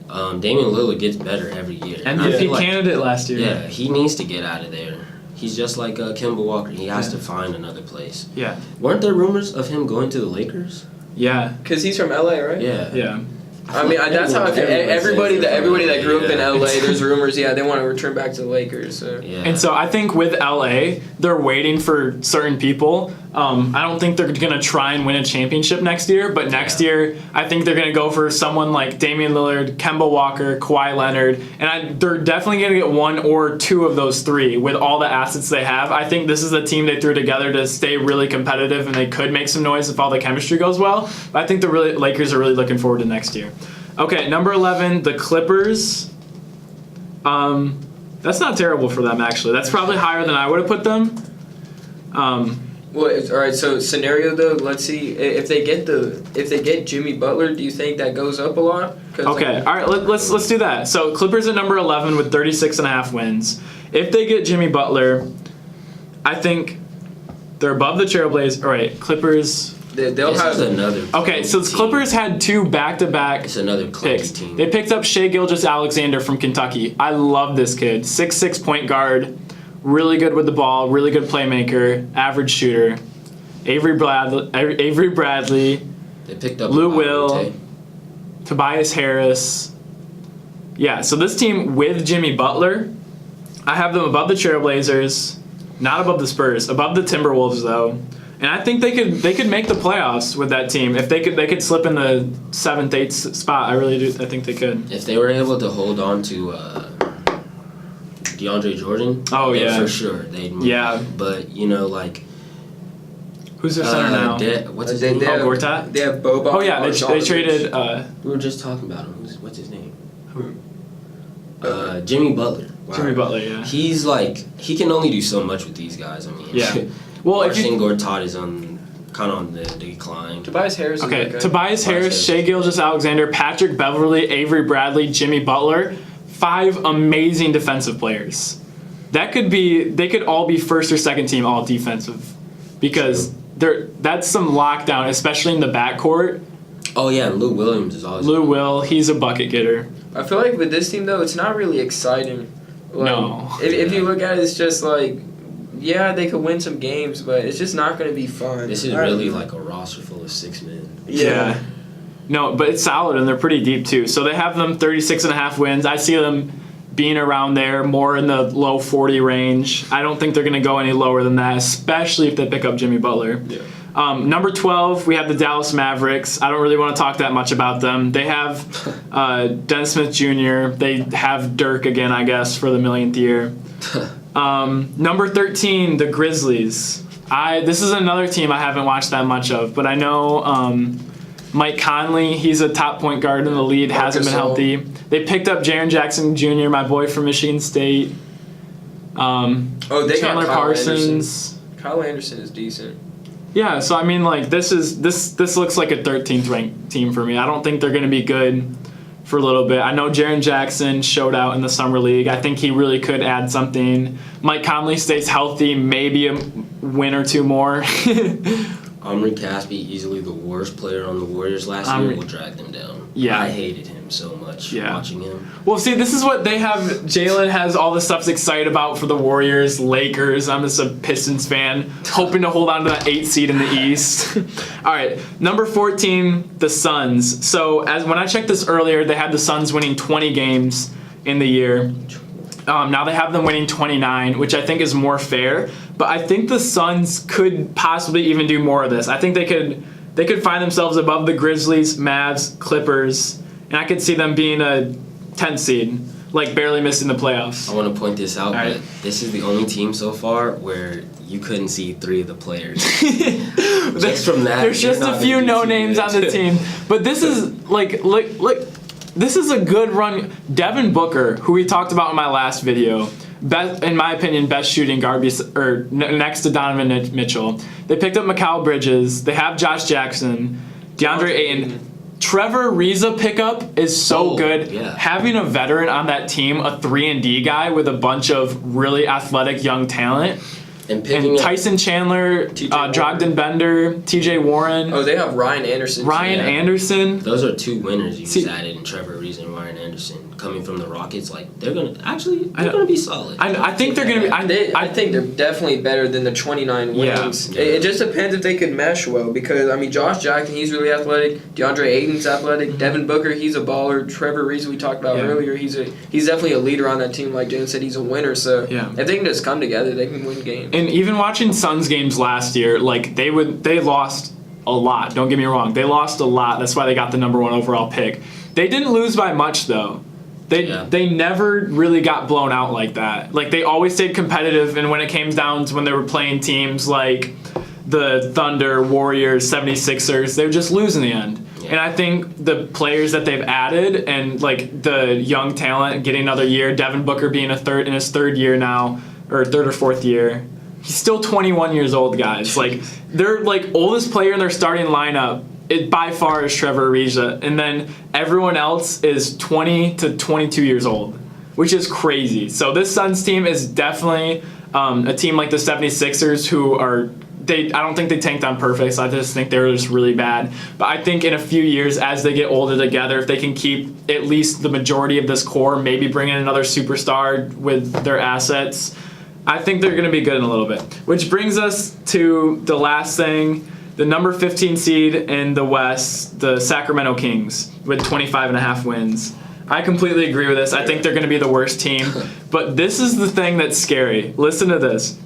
Damian Lillard gets better every year. And I MVP feel like, candidate last year. yeah, he needs to get out of there. He's just like Kemba Walker. He has to find another place. Yeah. Weren't there rumors of him going to the Lakers? Yeah. Because he's from LA, right? Yeah. Yeah. I mean, that's how I feel. Everybody that grew up in LA, there's rumors. Yeah, they want to return back to the Lakers. So. Yeah. And so I think with LA, they're waiting for certain people. I don't think they're going to try and win a championship next year, but next year I think they're going to go for someone like Damian Lillard, Kemba Walker, Kawhi Leonard, and they're definitely going to get 1 or 2 of those 3 with all the assets they have. I think this is a team they threw together to stay really competitive, and they could make some noise if all the chemistry goes well. But I think the Lakers are really looking forward to next year. Okay, number 11, the Clippers. That's not terrible for them, actually. That's probably higher than I would have put them. Well, all right. So scenario though, let's see if they get Jimmy Butler. Do you think that goes up a lot? Okay, all right. Let's do that. So Clippers at number 11 with 36.5 wins. If they get Jimmy Butler, I think they're above the Trailblazers. All right, Clippers. They'll This have is another. Okay, so the team. Clippers had 2 back-to-back It's another clunky picks. team. They picked up Shai Gilgeous-Alexander from Kentucky. I love this kid. 6'6" point guard, really good with the ball, really good playmaker, average shooter. Avery Bradley, They picked up Lou Bob Will. Monte. Tobias Harris. Yeah, so this team with Jimmy Butler, I have them above the Trailblazers, not above the Spurs, above the Timberwolves though. And I think they could make the playoffs with that team. If they could slip in the 7th, 8th spot. I really do. I think they could. If they were able to hold on to DeAndre Jordan, Oh, then yeah. for sure they'd move. Yeah. But you know, like Who's their center now? what's his They name? have- Gortat? They have Boban. Oh yeah, they traded. We were just talking about him. What's his name? Jimmy Butler. Wow. Jimmy Butler. Yeah. He's like he can only do so much with these guys. I mean, Yeah. Well, if Marcin you Gortat is on the decline. Tobias Harris. Is okay, that guy. Tobias Harris, Shai Gilgeous-Alexander, Patrick Beverley, Avery Bradley, Jimmy Butler, 5 amazing defensive players. They could all be first or second team all defensive, because that's some lockdown, especially in the backcourt. Oh yeah, and Lou Williams is always. Lou Will, he's a bucket getter. I feel like with this team though, it's not really exciting. Like, No. If you look at it, it's just like, yeah, they could win some games, but it's just not going to be fun. This is really like a roster full of 6 men. Yeah. No, but it's solid, and they're pretty deep too. So they have them 36.5 wins. I see them being around there, more in the low 40 range. I don't think they're going to go any lower than that, especially if they pick up Jimmy Butler. Yeah. Number 12, we have the Dallas Mavericks. I don't really want to talk that much about them. They have Dennis Smith Jr. They have Dirk again, I guess, for the millionth year. Number 13, the Grizzlies. This is another team I haven't watched that much of, but I know Mike Conley, he's a top point guard in the league, hasn't been healthy. They picked up Jaren Jackson Jr., my boy from Michigan State. They Chandler got Kyle Parsons. Anderson. Kyle Anderson is decent. Yeah, so I mean, like this looks like a 13th ranked team for me. I don't think they're going to be good for a little bit. I know Jaren Jackson showed out in the summer league. I think he really could add something. Mike Conley stays healthy, maybe a win or 2 more. Omri Caspi, easily the worst player on the Warriors last year, will drag them down. Yeah. I hated him so much watching him. Well, see, this is what they have. Jalen has all the stuff to excited about for the Warriors, Lakers. I'm just a Pistons fan, hoping to hold on to that 8th seed in the East. All right, number 14, the Suns. So when I checked this earlier, they had the Suns winning 20 games in the year. Now they have them winning 29, which I think is more fair. But I think the Suns could possibly even do more of this. I think they could find themselves above the Grizzlies, Mavs, Clippers, and I could see them being a 10th seed, like barely missing the playoffs. I want to point this out, All right. but this is the only team so far where you couldn't see 3 of the players. Just from that, There's just a few no names on the team, but this is look. This is a good run. Devin Booker, who we talked about in my last video, in my opinion, best shooting guard next to Donovan Mitchell. They picked up Mikal Bridges. They have Josh Jackson, DeAndre Ayton. Trevor Ariza pickup is so good. Yeah. Having a veteran on that team, a 3-and-D guy with a bunch of really athletic young talent. And picking Tyson Chandler, Drogden Bender, TJ Warren. Oh, they have Ryan Anderson. Anderson. Those are 2 winners you just added in Trevor Ariza and Ryan Anderson. Coming from the Rockets, like they're gonna be solid. I think they're gonna be. I think they're definitely better than the 29 wins. Yeah. It just depends if they could mesh well, because I mean Josh Jackson, he's really athletic. DeAndre Ayton's athletic. Devin Booker, he's a baller. Trevor Ariza, we talked about earlier, he's definitely a leader on that team. Like Jalen said, he's a winner. So if they can just come together, they can win games. And even watching Suns games last year, like they lost a lot. Don't get me wrong, they lost a lot. That's why they got the number 1 overall pick. They didn't lose by much though. They never really got blown out like that. Like they always stayed competitive, and when it came down to when they were playing teams like the Thunder, Warriors, 76ers, they would just lose in the end. Yeah. And I think the players that they've added and like the young talent getting another year, Devin Booker being in his 3rd year now, or 3rd or 4th year. He's still 21 years old, guys. Like their oldest player in their starting lineup, it by far is Trevor Ariza, and then everyone else is 20 to 22 years old, which is crazy. So this Suns team is definitely a team like the 76ers who are I don't think they tanked on purpose. I just think they're just really bad. But I think in a few years, as they get older together, if they can keep at least the majority of this core, maybe bring in another superstar with their assets, I think they're going to be good in a little bit. Which brings us to the last thing. The number 15 seed in the West, the Sacramento Kings, with 25.5 wins. I completely agree with this. I think they're going to be the worst team. But this is the thing that's scary. Listen to this.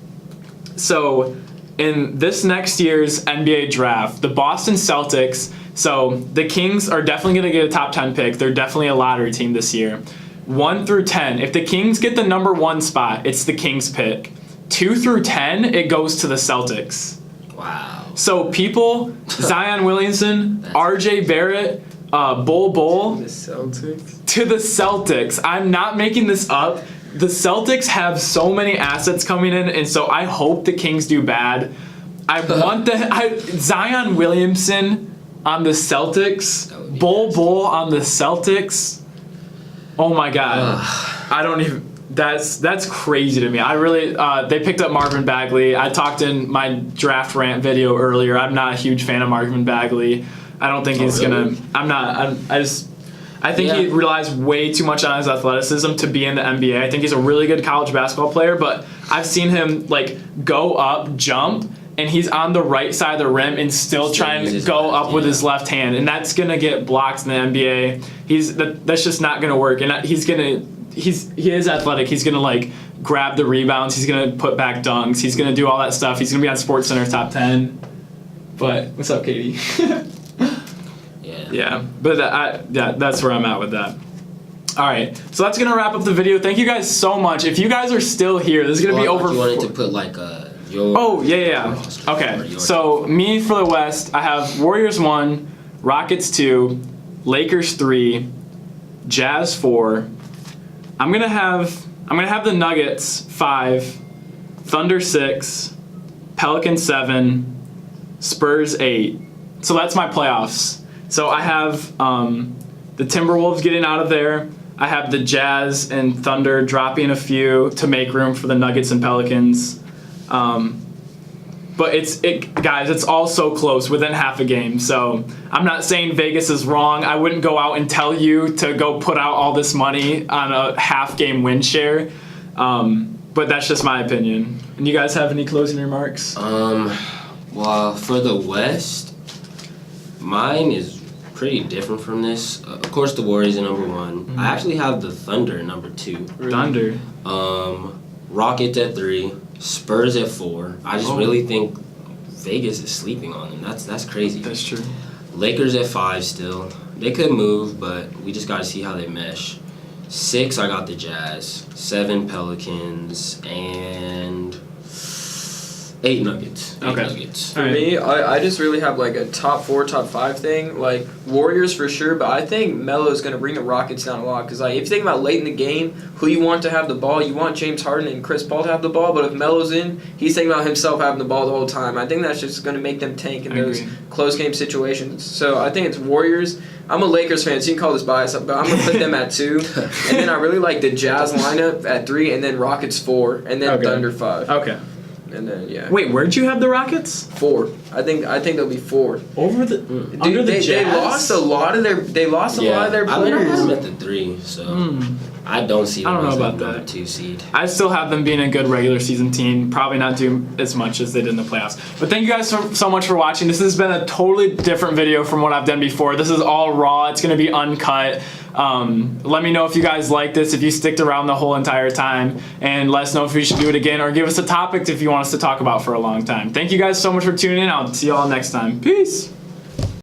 So, in this next year's NBA draft, the Boston Celtics, so the Kings are definitely going to get a top 10 pick. They're definitely a lottery team this year. 1 through 10. If the Kings get the number 1 spot, it's the Kings pick. 2 through 10, it goes to the Celtics. Wow. So people, Zion Williamson, RJ Barrett, Bol The Celtics. to the Celtics. I'm not making this up. The Celtics have so many assets coming in, and so I hope the Kings do bad. I want Zion Williamson on the Celtics, Bol on the Celtics. Oh my God. I don't even. That's crazy to me. I really they picked up Marvin Bagley. I talked in my draft rant video earlier. I'm not a huge fan of Marvin Bagley. I don't think he's gonna. I'm not. I think he relies way too much on his athleticism to be in the NBA. I think he's a really good college basketball player, but I've seen him go up, jump, and he's on the right side of the rim and still trying to go up with his left hand, and that's gonna get blocked in the NBA. That's just not gonna work, and he is athletic. He's gonna grab the rebounds. He's gonna put back dunks. He's gonna do all that stuff. He's gonna be on SportsCenter top 10. But what's up, Katie? Yeah, but that's where I'm at with that. All right, so that's gonna wrap up the video. Thank you guys so much. If you guys are still here, this is gonna be over. You wanted to put your. Oh yeah. Okay, so me for the West, I have Warriors 1, Rockets 2, Lakers 3, Jazz 4. I'm gonna have the Nuggets 5, Thunder 6, Pelicans 7, Spurs 8. So that's my playoffs. So I have the Timberwolves getting out of there. I have the Jazz and Thunder dropping a few to make room for the Nuggets and Pelicans. But guys, it's all so close, within half a game. So I'm not saying Vegas is wrong. I wouldn't go out and tell you to go put out all this money on a half-game win share. But that's just my opinion. And you guys have any closing remarks? Well, for the West, mine is pretty different from this. Of course, the Warriors are number one. Mm-hmm. I actually have the Thunder number 2. Thunder. Rockets at 3. Spurs at 4. I just really think Vegas is sleeping on them. That's crazy. That's true. Lakers at 5 still. They could move, but we just got to see how they mesh. 6, I got the Jazz. 7, Pelicans. And 8, Nuggets. 8 Okay. Nuggets. For me, I just really have like a top 4, top 5 thing. Like Warriors for sure, but I think Melo's going to bring the Rockets down a lot. Because like, if you think about late in the game, who you want to have the ball, you want James Harden and Chris Paul to have the ball. But if Melo's in, he's thinking about himself having the ball the whole time. I think that's just going to make them tank in those close game situations. So I think it's Warriors. I'm a Lakers fan, so you can call this bias, but I'm going to put them at 2. And then I really like the Jazz lineup at 3, and then Rockets 4, and then Thunder 5. Okay. And then, yeah. Wait, where'd you have the Rockets? 4. I think they'll be 4. Over the Dude, under the they Jazz? lost a lot of their lot of their I would have players. them at the 3, so I don't see them I don't know as about the number that. 2 seed. I still have them being a good regular season team. Probably not do as much as they did in the playoffs. But thank you guys so much for watching. This has been a totally different video from what I've done before. This is all raw. It's going to be uncut. Let me know if you guys like this, if you sticked around the whole entire time, and let us know if we should do it again, or give us a topic if you want us to talk about for a long time. Thank you guys so much for tuning in. I'll see y'all next time. Peace.